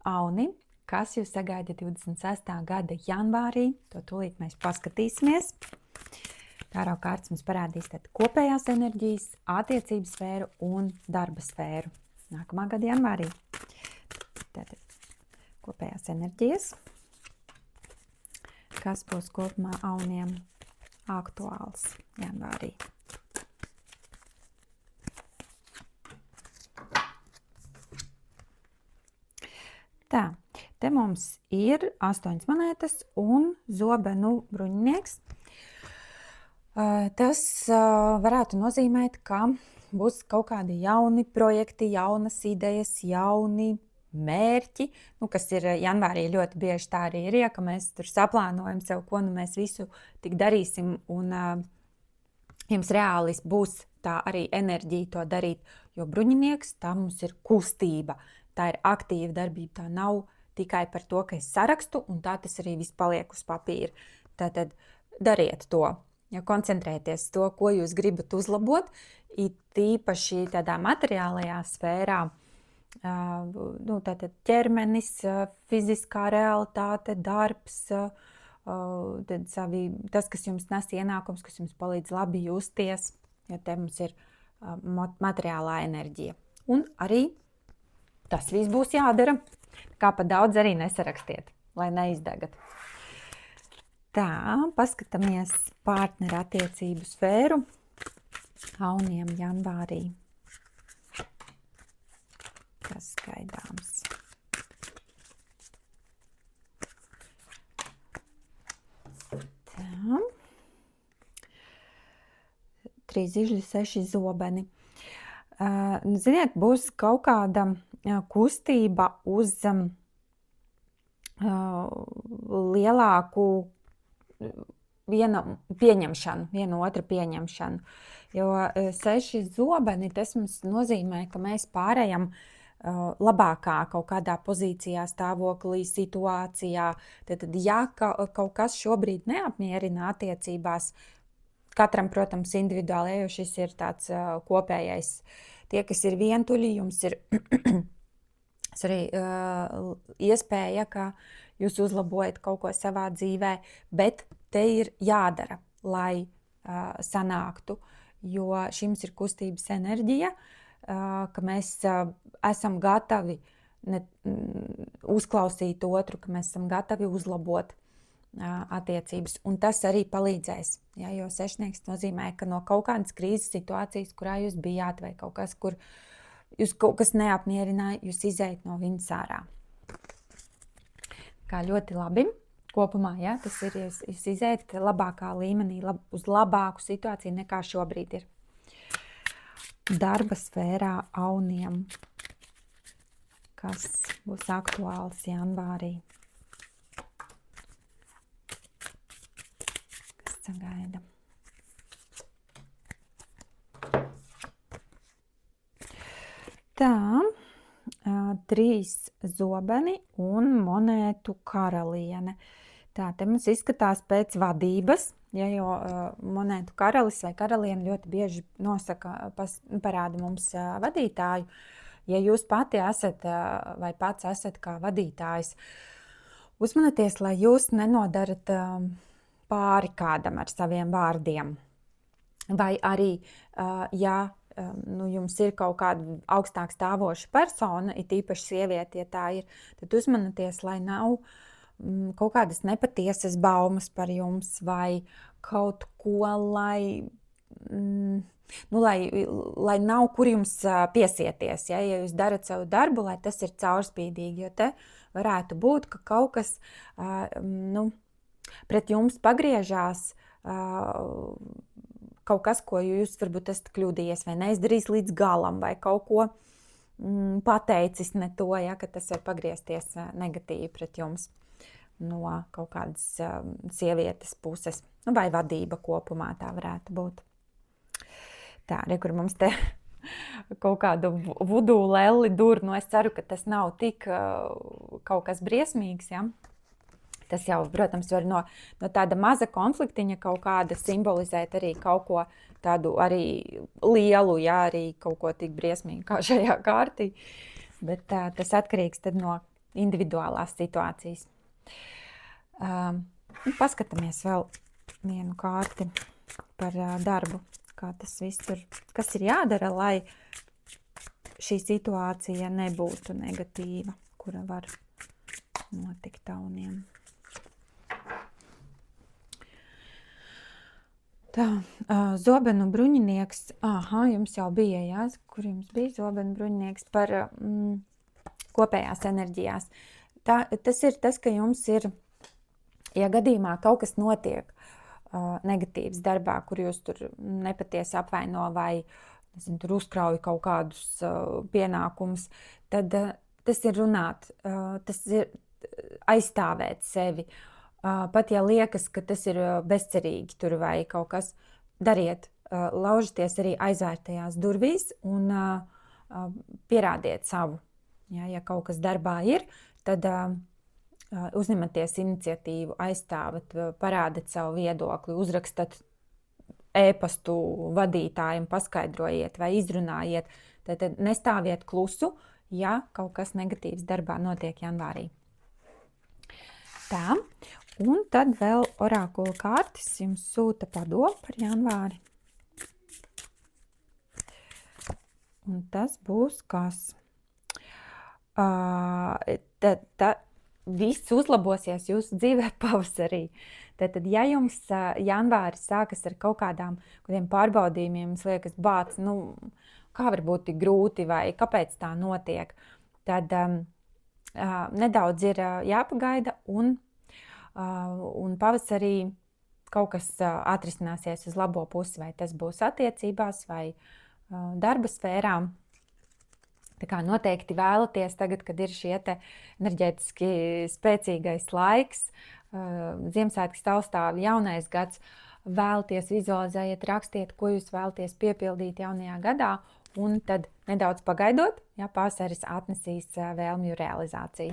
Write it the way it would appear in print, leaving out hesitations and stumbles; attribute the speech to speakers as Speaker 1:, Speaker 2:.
Speaker 1: Auni, kas jūs sagaida 26. gada janvārī, to tūlīt mēs paskatīsimies. Tāro kārtas mums parādīs kopējās enerģijas, attiecību sfēru un darba sfēru. Nākamā gada janvārī. Tātad kopējās enerģijas, kas būs kopumā auniem aktuāls janvārī. Tā, te mums ir 8 monētas un zobenu bruņinieks. Tas varētu nozīmēt, ka būs kaut kādi jauni projekti, jaunas idejas, jauni mērķi, kas ir janvārī ļoti bieži tā arī ir, ka mēs tur saplānojam sev, ko mēs visu tik darīsim, un jums reāli būs tā arī enerģija to darīt, jo bruņinieks, tā mums ir kustība, tā ir aktīva darbība, tā nav tikai par to, ka es sarakstu, un tā tas arī viss paliek uz papīra. Tātad dariet to. Ja koncentrēties to, ko jūs gribat uzlabot, it īpaši tādā materiālajā sfērā, tātad ķermenis, fiziskā realitāte, darbs, tas, kas jums nes ienākums, kas jums palīdz labi justies, jo te mums ir materiālā enerģija. Un arī tas viss būs jādara, kā pa daudz arī nesarakstiet, lai neizdegat. Tā, paskatāmies partneru attiecību sfēru auniem janvārī. Kas gaidāms? Tā. 3 zižļi, 6 zobeni. Ziniet, būs kaut kāda kustība uz lielāku vienu otru pieņemšanu. Jo 6 zobeni, tas mums nozīmē, ka mēs pārējam labākā kaut kādā pozīcijā, stāvoklī, situācijā. Tad, ja kaut kas šobrīd neapmierina attiecībās, katram, protams, individuāli, jo šis ir tāds kopējais. Tie, kas ir vientuļi, jums ir arī iespēja, ka jūs uzlabojat kaut ko savā dzīvē, bet te ir jādara, lai sanāktu, jo šim ir kustības enerģija, ka mēs esam gatavi uzklausīt otru, ka mēs esam gatavi uzlabot attiecības, un tas arī palīdzēs, jo sešnieks nozīmē, ka no kaut kādas krīzes situācijas, kurā jūs bijāt, vai kaut kas, kur jūs kaut kas neapmierināja, jūs izējat no viņas ārā. Kā ļoti labi kopumā, tas ir, jūs izējat labākā līmenī, uz labāku situāciju nekā šobrīd ir. Darba sfērā auniem, kas būs aktuāls janvārī. Kas sagaida? Tā, 3 zobeni un monētu karaliene. Tā, te mums izskatās pēc vadības, jo monētu karalis vai karaliene ļoti bieži parāda mums vadītāju. Ja jūs pati esat vai pats esat kā vadītājs, uzmanieties, lai jūs nenodarat pāri kādam ar saviem vārdiem. Vai arī, jums ir kaut kāda augstāk stāvoša persona, it īpaši sieviete, ja tā ir, tad uzmanieties, lai nav kaut kādas nepatiesas baumas par jums, vai kaut ko, lai nav kur jums piesieties. Ja jūs darat savu darbu, lai tas ir caurspīdīgi, jo te varētu būt, ka kaut kas pret jums pagriežās, kaut kas, ko jūs varbūt esat kļūdījies vai neizdarījis līdz galam, vai kaut ko pateicis ne to, ka tas var pagriezties negatīvi pret jums no kaut kādas sievietes puses, vai vadība kopumā tā varētu būt. Tā, kur mums te kaut kādu vudu lelli dur, es ceru, ka tas nav tik kaut kas briesmīgs, Tas jau, protams, var no tāda maza konfliktiņa kaut kāda simbolizēt arī kaut ko tādu arī lielu, arī kaut ko tik briesmīgu kā šajā kārtī. Bet tas atkarīgs tad no individuālās situācijas. Paskatāmies vēl vienu kārti par darbu, kā tas viss tur, kas ir jādara, lai šī situācija nebūtu negatīva, kura var notikt tauniem. Tā, zobenu bruņinieks, jums jau bija, jā, kur jums bija zobenu bruņinieks par kopējās enerģijās. Tas ir tas, ka jums ir, ja gadījumā kaut kas notiek negatīvs darbā, kur jūs tur nepatiesi apvaino vai tur uzkrauj kaut kādus pienākumus, tad tas ir runāt, tas ir aizstāvēt sevi. Pat ja liekas, ka tas ir bezcerīgi tur vai kaut kas, dariet, laužieties arī aizvērtajās durvīs un pierādiet savu. Ja kaut kas darbā ir, tad uzņematies iniciatīvu, aizstāvat, parādat savu viedokli, uzrakstat e-pastu vadītājiem, paskaidrojiet vai izrunājiet. Tad nestāviet klusu, ja kaut kas negatīvs darbā notiek janvārī. Tā, un tad vēl orākula kārtas jums sūta padomu par janvāri. Un tas būs kas? Viss uzlabosies jūsu dzīvē pavasarī. Tad, ja jums janvāris sākas ar kaut kādiem pārbaudījumiem, jums liekas, bāc, kā var būt tik grūti vai kāpēc tā notiek, tad nedaudz ir jāpagaida un pavasarī kaut kas atrisināsies uz labo pusi, vai tas būs attiecībās vai darba sfērām. Tā kā noteikti vēlaties tagad, kad ir šie te enerģētiski spēcīgais laiks, Ziemassvētki taustāvi jaunais gads, vēlaties vizualizējiet, rakstiet, ko jūs vēlaties piepildīt jaunajā gadā, un tad nedaudz pagaidot, ja pavasaris atnesīs vēlmju realizāciju.